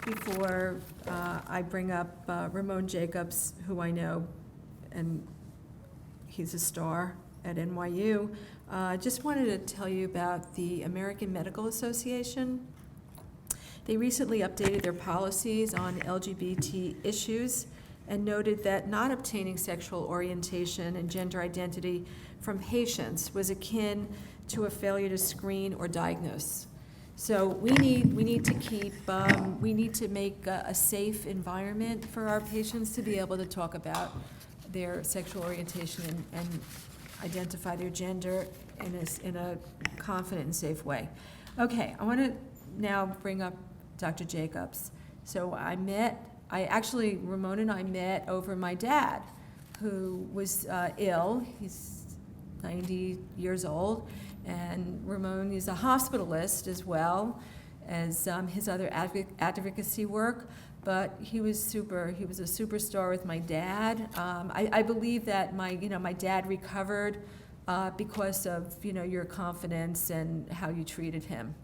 before I bring up Ramon Jacobs, who I know, and he's a star at NYU. Just wanted to tell you about the American Medical Association. They recently updated their policies on LGBT issues and noted that not obtaining sexual orientation and gender identity from patients was akin to a failure to screen or diagnose. So we need to make a safe environment for our patients to be able to talk about their sexual orientation and identify their gender in a confident and safe way. Okay, I want to now bring up Dr. Jacobs. So Ramon and I met over my dad, who was ill. He's 90 years old, and Ramon is a hospitalist as well as his other advocacy work. But he was a superstar with my dad. I believe that my dad recovered because of your confidence and how you treated him.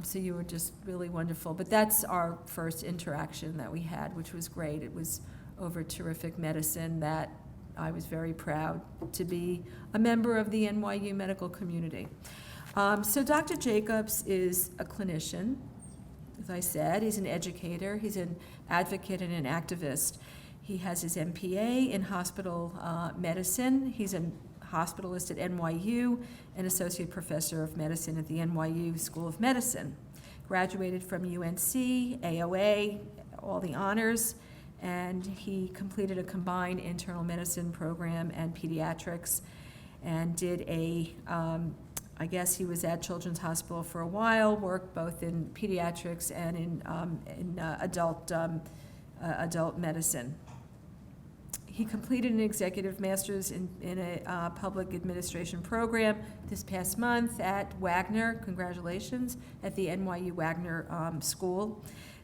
So you were just really wonderful. But that's our first interaction that we had, which was great. It was over terrific medicine that I was very proud to be a member of the NYU medical community. So Dr. Jacobs is a clinician. As I said, he's an educator, he's an advocate and an activist. He has his MPA in hospital medicine. He's a hospitalist at NYU, an associate professor of medicine at the NYU School of Medicine. Graduated from UNC, AOA, all the honors, and he completed a combined internal medicine program and pediatrics, and did I guess he was at Children's Hospital for a while, worked both in pediatrics and in adult medicine. He completed an executive master's in a public administration program this past month at Wagner, congratulations, at the NYU Wagner School,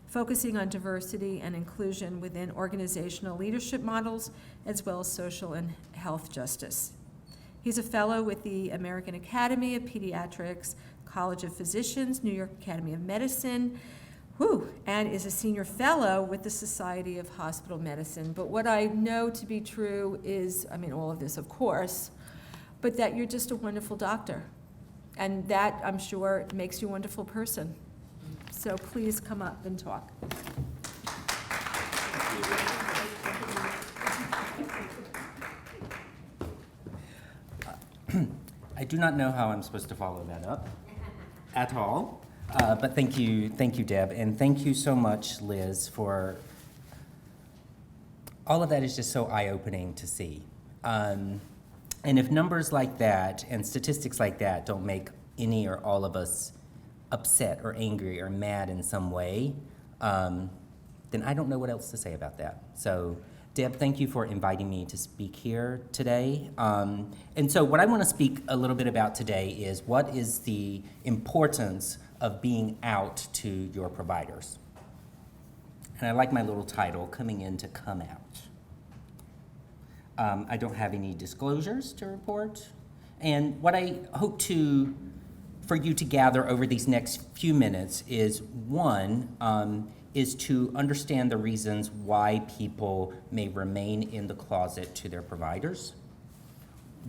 focusing on diversity and inclusion within organizational leadership models, as well as social and health justice. He's a fellow with the American Academy of Pediatrics, College of Physicians, New York Academy of Medicine, and is a senior fellow with the Society of Hospital Medicine. But what I know to be true is, all of this, of course, but that you're just a wonderful doctor. And that, I'm sure, makes you a wonderful person. So please come up and talk. I do not know how I'm supposed to follow that up at all. But thank you, Deb, and thank you so much, Liz, for all of that. Is just so eye-opening to see. And if numbers like that and statistics like that don't make any or all of us upset or angry or mad in some way, then I don't know what else to say about that. So, Deb, thank you for inviting me to speak here today. And so what I want to speak a little bit about today is what is the importance of being out to your providers. And I like my little title, Coming In to Come Out. I don't have any disclosures to report. And what I hope for you to gather over these next few minutes is, one, is to understand the reasons why people may remain in the closet to their providers.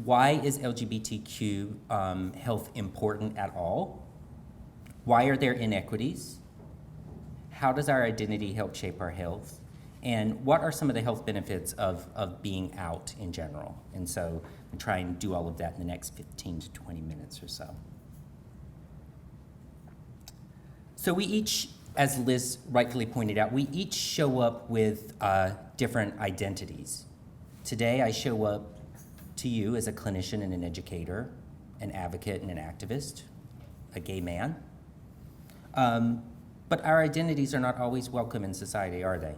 Why is LGBTQ health important at all? Why are there inequities? How does our identity help shape our health? And what are some of the health benefits of being out in general? And so I'm trying to do all of that in the next 15 to 20 minutes or so. So we each, as Liz rightfully pointed out, we each show up with different identities. Today I show up to you as a clinician and an educator, an advocate and an activist, a gay man. But our identities are not always welcome in society, are they?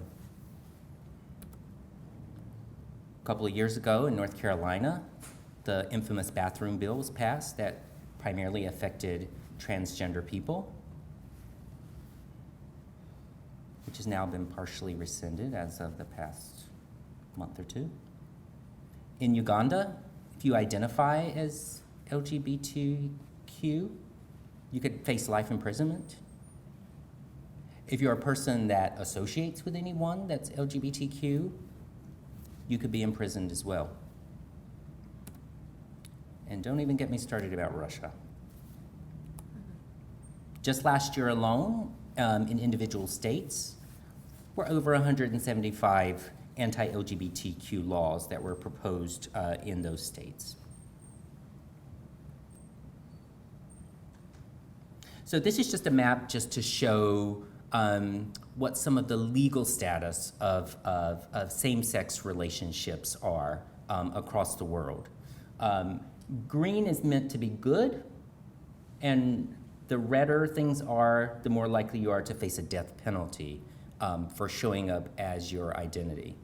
A couple of years ago in North Carolina, the infamous bathroom bill was passed that primarily affected transgender people, which has now been partially rescinded as of the past month or two. In Uganda, if you identify as LGBTQ, you could face life imprisonment. If you're a person that associates with anyone that's LGBTQ, you could be imprisoned as well. And don't even get me started about Russia. Just last year alone, in individual states, were over 175 anti-LGBTQ laws that were proposed in those states. So this is just a map just to show what some of the legal status of same-sex relationships are across the world. Green is meant to be good, and the redder things are, the more likely you are to face a death penalty for showing up as your identity.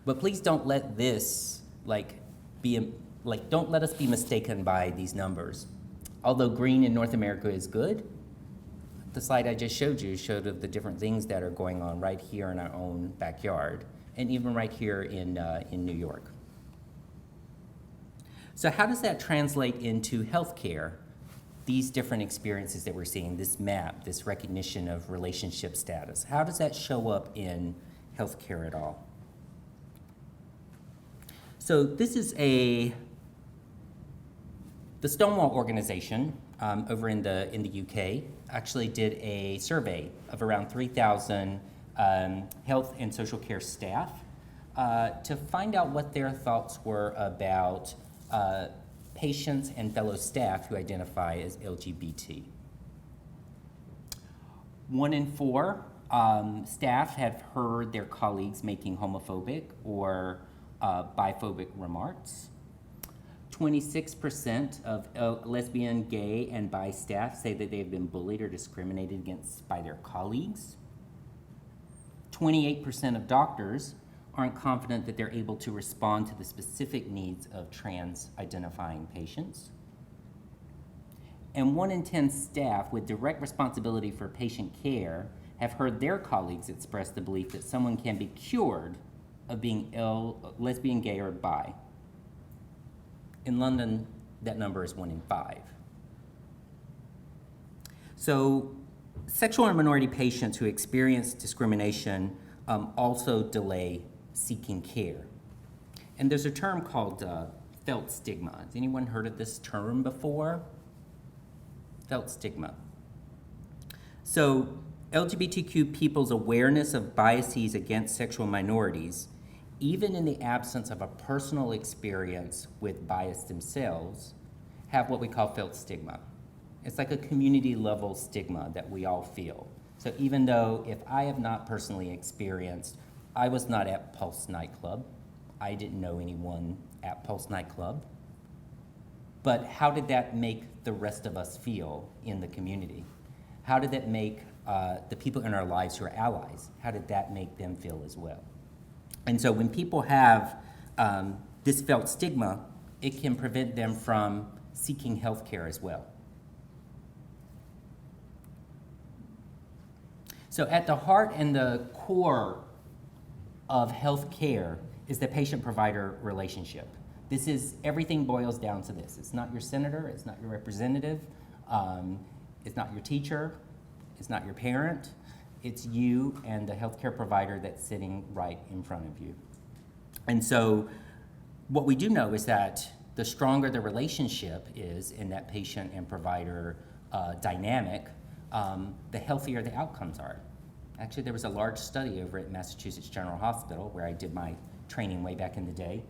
But please don't let this don't let us be mistaken by these numbers. Although green in North America is good, the slide I just showed you showed of the different things that are going on right here in our own backyard, and even right here in New York. So how does that translate into healthcare? These different experiences that we're seeing, this map, this recognition of relationship status, how does that show up in healthcare at all? So this is the Stonewall organization over in the UK actually did a survey of around 3,000 health and social care staff to find out what their thoughts were about patients and fellow staff who identify as LGBT. 1 in 4 staff have heard their colleagues making homophobic or biphobic remarks. 26% of lesbian, gay, and bi staff say that they've been bullied or discriminated against by their colleagues. 28% of doctors aren't confident that they're able to respond to the specific needs of trans-identifying patients. And 1 in 10 staff with direct responsibility for patient care have heard their colleagues express the belief that someone can be cured of being lesbian, gay, or bi. In London, that number is 1 in 5. So sexual and minority patients who experience discrimination also delay seeking care. And there's a term called felt stigma. Has anyone heard of this term before? Felt stigma. So LGBTQ people's awareness of biases against sexual minorities, even in the absence of a personal experience with bias themselves, have what we call felt stigma. It's like a community level stigma that we all feel. So even though if I have not personally experienced, I was not at Pulse nightclub, I didn't know anyone at Pulse nightclub, but how did that make the rest of us feel in the community? How did that make the people in our lives who are allies, how did that make them feel as well? And so when people have this felt stigma, it can prevent them from seeking health care as well. So at the heart and the core of health care is the patient-provider relationship. Everything boils down to this. It's not your senator, it's not your representative, it's not your teacher, it's not your parent, it's you and the healthcare provider that's sitting right in front of you. And so what we do know is that the stronger the relationship is in that patient and provider dynamic, the healthier the outcomes are. Actually, there was a large study over at Massachusetts General Hospital, where I did my training way back in the day,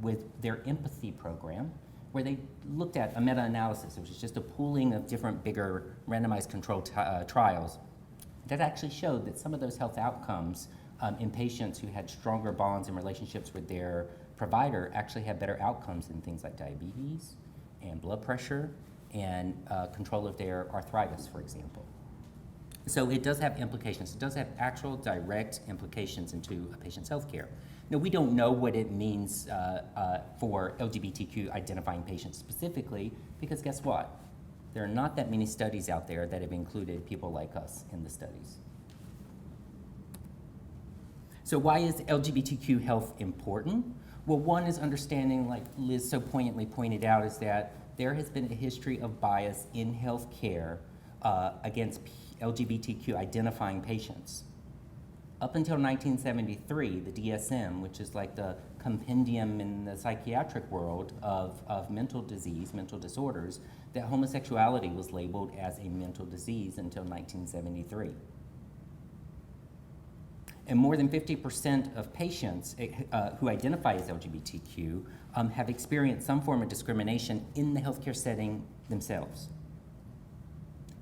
with their empathy program, where they looked at a meta-analysis. It was just a pooling of different bigger randomized controlled trials that actually showed that some of those health outcomes in patients who had stronger bonds and relationships with their provider actually had better outcomes in things like diabetes and blood pressure and control of their arthritis, for example. So it does have implications. It does have actual direct implications into a patient's health care. Now, we don't know what it means for LGBTQ identifying patients specifically, because guess what? There are not that many studies out there that have included people like us in the studies. So why is LGBTQ health important? Well, one is understanding, like Liz so poignantly pointed out, is that there has been a history of bias in health care against LGBTQ identifying patients. Up until 1973, the DSM, which is like the compendium in the psychiatric world of mental disease, mental disorders, that homosexuality was labeled as a mental disease until 1973. And more than 50% of patients who identify as LGBTQ have experienced some form of discrimination in the healthcare setting themselves.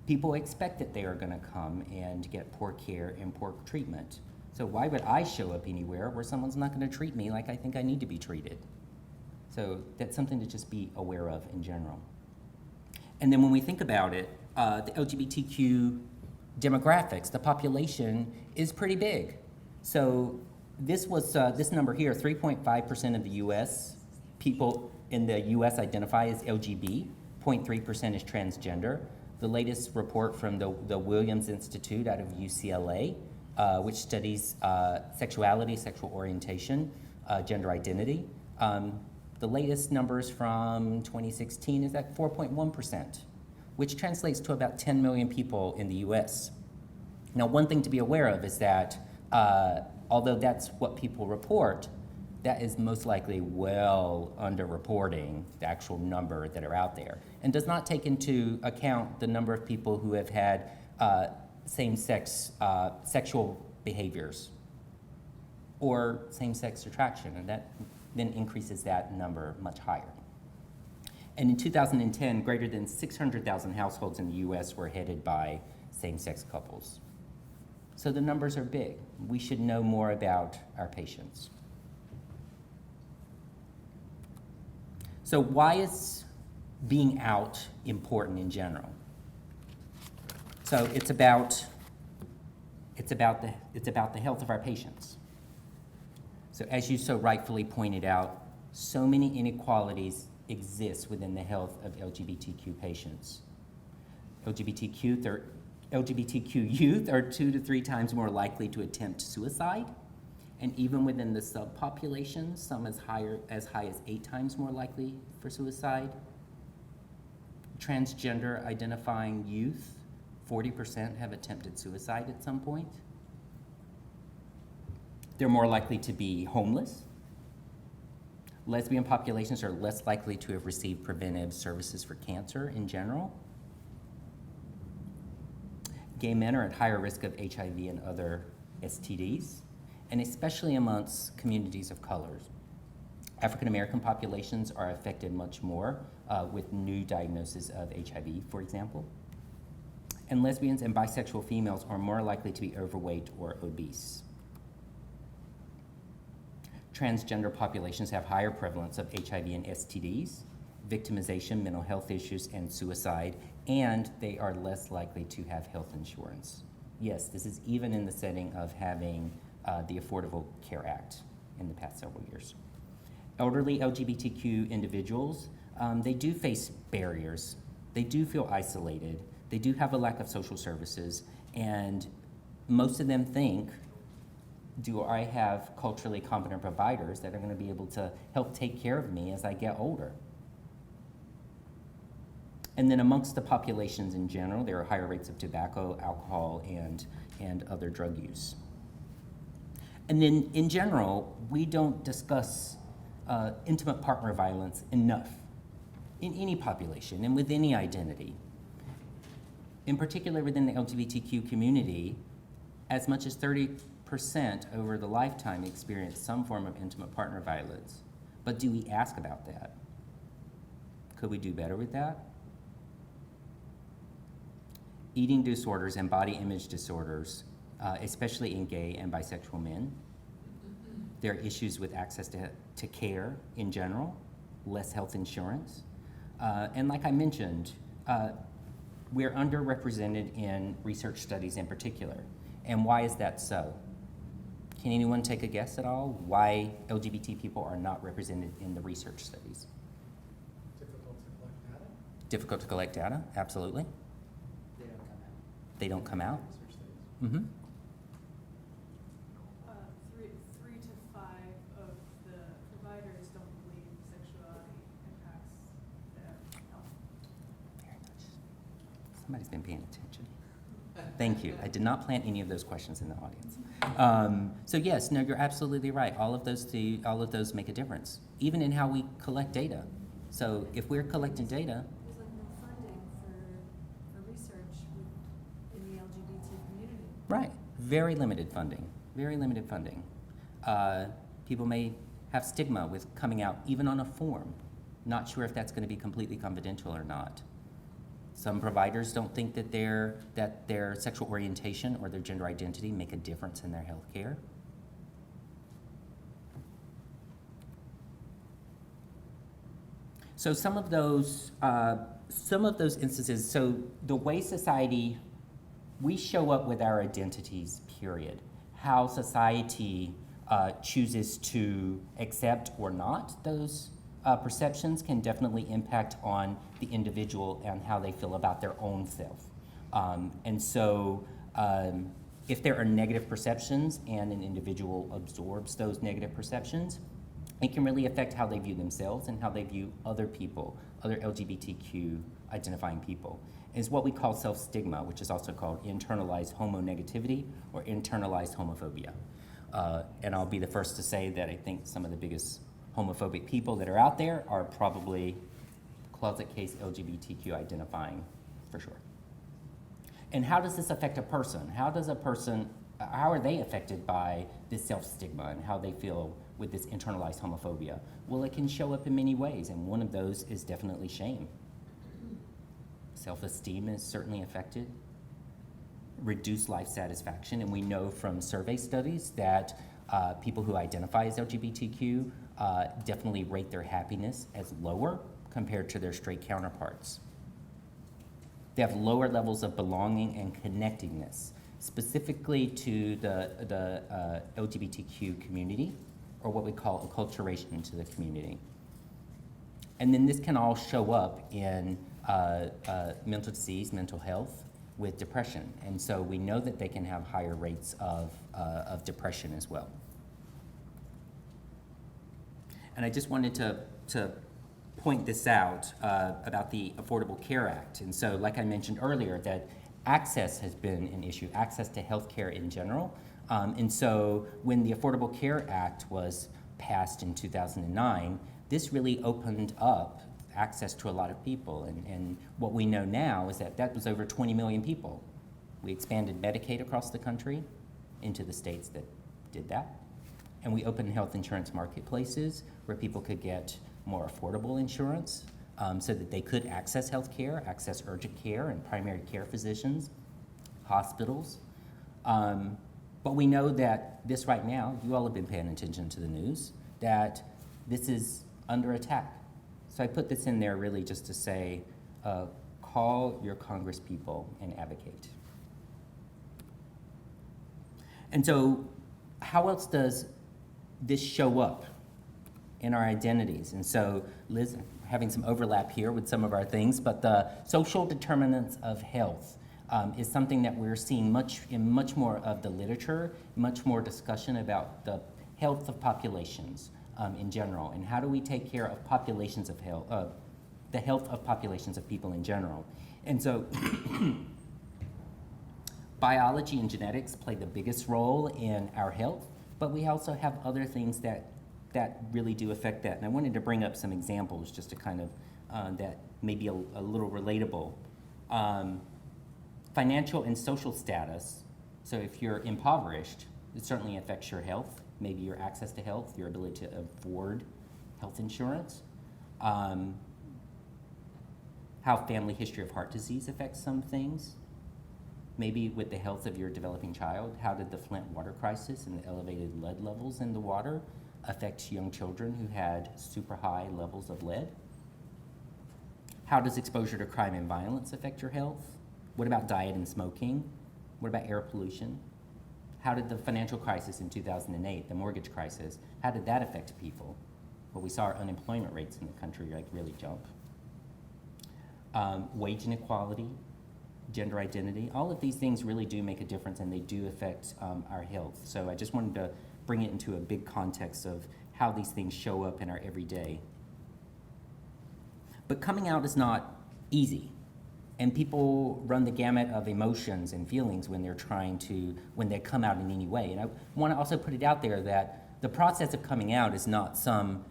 People expect that they are going to come and get poor care and poor treatment. So why would I show up anywhere where someone's not going to treat me like I think I need to be treated? So that's something to just be aware of in general. And then when we think about it, the LGBTQ demographics, the population is pretty big. So this was this number here, 3.5% of the U.S. people in the U.S. identify as LGB, 0.3% is transgender. The latest report from the Williams Institute out of UCLA, which studies sexuality, sexual orientation, gender identity. The latest numbers from 2016 is at 4.1%, which translates to about 10 million people in the US. Now, one thing to be aware of is that although that's what people report, that is most likely well underreporting the actual number that are out there, and does not take into account the number of people who have had same-sex sexual behaviors or same-sex attraction, and that then increases that number much higher. And in 2010, greater than 600,000 households in the US were headed by same-sex couples. So the numbers are big. We should know more about our patients. So why is being out important in general? So it's about the health of our patients. So as you so rightfully pointed out, so many inequalities exist within the health of LGBTQ patients. LGBTQ youth are 2 to 3 times more likely to attempt suicide, and even within the subpopulation, some as high as 8 times more likely for suicide. Transgender identifying youth, 40% have attempted suicide at some point. They're more likely to be homeless. Lesbian populations are less likely to have received preventive services for cancer in general. Gay men are at higher risk of HIV and other STDs, and especially amongst communities of colors. African American populations are affected much more with new diagnoses of HIV, for example. And lesbians and bisexual females are more likely to be overweight or obese. Transgender populations have higher prevalence of HIV and STDs, victimization, mental health issues, and suicide, and they are less likely to have health insurance. Yes, this is even in the setting of having the Affordable Care Act in the past several years. Elderly LGBTQ individuals, they do face barriers. They do feel isolated. They do have a lack of social services, and most of them think, do I have culturally competent providers that are going to be able to help take care of me as I get older? And then amongst the populations in general, there are higher rates of tobacco, alcohol, and other drug use. And then in general, we don't discuss intimate partner violence enough in any population and with any identity. In particular within the LGBTQ community, as much as 30% over the lifetime experience some form of intimate partner violence. But do we ask about that? Could we do better with that? Eating disorders and body image disorders, especially in gay and bisexual men. There are issues with access to care in general, less health insurance. And like I mentioned, we're underrepresented in research studies in particular. And why is that so? Can anyone take a guess at all why LGBT people are not represented in the research studies? Difficult to collect data? Difficult to collect data, absolutely. They don't come out. They don't come out? Research studies. Mm-hmm. 3 to 5 of the providers don't believe sexuality impacts their health. Very nice. Somebody's been paying attention. Thank you. I did not plant any of those questions in the audience. So yes, no, you're absolutely right. All of those make a difference, even in how we collect data. So if we're collecting data, There's like no funding for research in the LGBT community. right, very limited funding, very limited funding. People may have stigma with coming out even on a form. Not sure if that's going to be completely confidential or not. Some providers don't think that their sexual orientation or their gender identity make a difference in their health care. So some of those instances, so the way society, we show up with our identities, period. How society chooses to accept or not those perceptions can definitely impact on the individual and how they feel about their own self. And so if there are negative perceptions and an individual absorbs those negative perceptions, it can really affect how they view themselves and how they view other people, other LGBTQ identifying people. It's what we call self-stigma, which is also called internalized homonegativity or internalized homophobia. And I'll be the first to say that I think some of the biggest homophobic people that are out there are probably closet case LGBTQ identifying, for sure. And how does this affect a person? How are they affected by this self-stigma and how they feel with this internalized homophobia? Well, it can show up in many ways, and one of those is definitely shame. Self-esteem is certainly affected. Reduced life satisfaction, and we know from survey studies that people who identify as LGBTQ definitely rate their happiness as lower compared to their straight counterparts. They have lower levels of belonging and connectedness, specifically to the LGBTQ community, or what we call acculturation into the community. And then this can all show up in mental disease, mental health, with depression. And so we know that they can have higher rates of depression as well. And I just wanted to point this out about the Affordable Care Act. And so, like I mentioned earlier, that access has been an issue, access to health care in general. And so when the Affordable Care Act was passed in 2009, this really opened up access to a lot of people. And what we know now is that was over 20 million people. We expanded Medicaid across the country into the states that did that. And we opened health insurance marketplaces where people could get more affordable insurance so that they could access health care, access urgent care and primary care physicians, hospitals. But we know that this right now, you all have been paying attention to the news, that this is under attack. So I put this in there really just to say, call your congresspeople and advocate. And so how else does this show up in our identities? And so Liz, having some overlap here with some of our things, but the social determinants of health is something that we're seeing much more of the literature, much more discussion about the health of populations in general, and how do we take care of populations of health, the health of populations of people in general. And so biology and genetics play the biggest role in our health, but we also have other things that really do affect that. And I wanted to bring up some examples just to kind of, that may be a little relatable. Financial and social status. So if you're impoverished, it certainly affects your health, maybe your access to health, your ability to afford health insurance. How family history of heart disease affects some things. Maybe with the health of your developing child, how did the Flint water crisis and the elevated lead levels in the water affect young children who had super high levels of lead? How does exposure to crime and violence affect your health? What about diet and smoking? What about air pollution? How did the financial crisis in 2008, the mortgage crisis, how did that affect people? Well, we saw our unemployment rates in the country really jump. Wage inequality, gender identity, all of these things really do make a difference, and they do affect our health. So I just wanted to bring it into a big context of how these things show up in our everyday. But coming out is not easy. And people run the gamut of emotions and feelings when when they come out in any way. And I want to also put it out there that the process of coming out is not some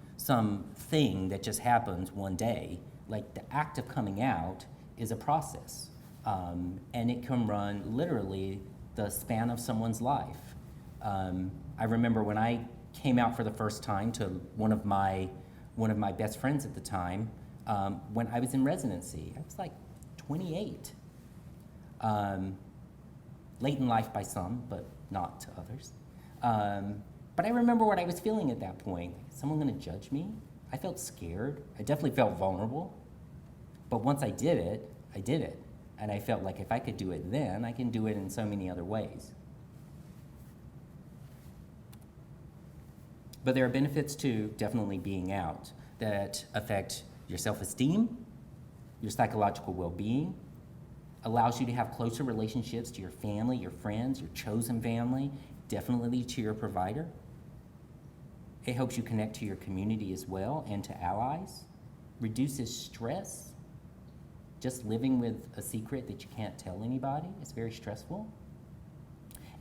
thing that just happens one day. Like, the act of coming out is a process. And it can run literally the span of someone's life. I remember when I came out for the first time to one of my best friends at the time, when I was in residency. I was like 28. Late in life by some, but not to others. But I remember what I was feeling at that point. Is someone gonna judge me? I felt scared. I definitely felt vulnerable. But once I did it, I did it. And I felt like if I could do it then, I can do it in so many other ways. But there are benefits to definitely being out that affect your self-esteem, your psychological well-being, allows you to have closer relationships to your family, your friends, your chosen family, definitely to your provider. It helps you connect to your community as well and to allies, reduces stress. Just living with a secret that you can't tell anybody is very stressful.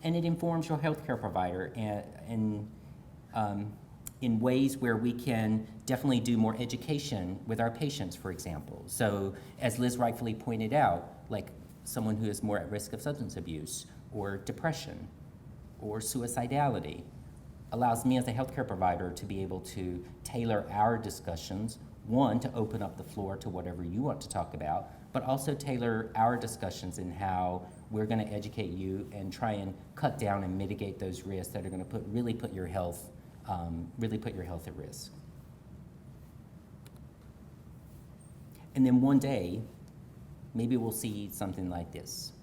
And it informs your healthcare provider in ways where we can definitely do more education with our patients, for example. So as Liz rightfully pointed out, like someone who is more at risk of substance abuse or depression or suicidality allows me as a healthcare provider to be able to tailor our discussions, one, to open up the floor to whatever you want to talk about, but also tailor our discussions in how we're going to educate you and try and cut down and mitigate those risks that are going to really put your health at risk. And then one day, maybe we'll see something like this.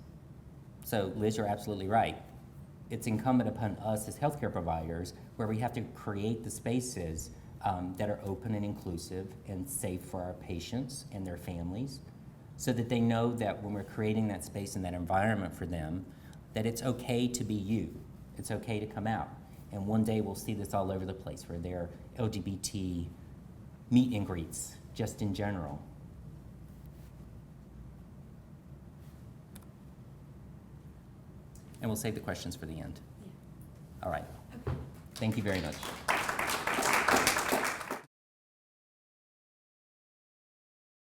So Liz, you're absolutely right. It's incumbent upon us as healthcare providers where we have to create the spaces that are open and inclusive and safe for our patients and their families, so that they know that when we're creating that space and that environment for them, that it's okay to be you. It's okay to come out. And one day we'll see this all over the place where there are LGBT meet and greets, just in general. And we'll save the questions for the end. Yeah. All right. Okay. Thank you very much.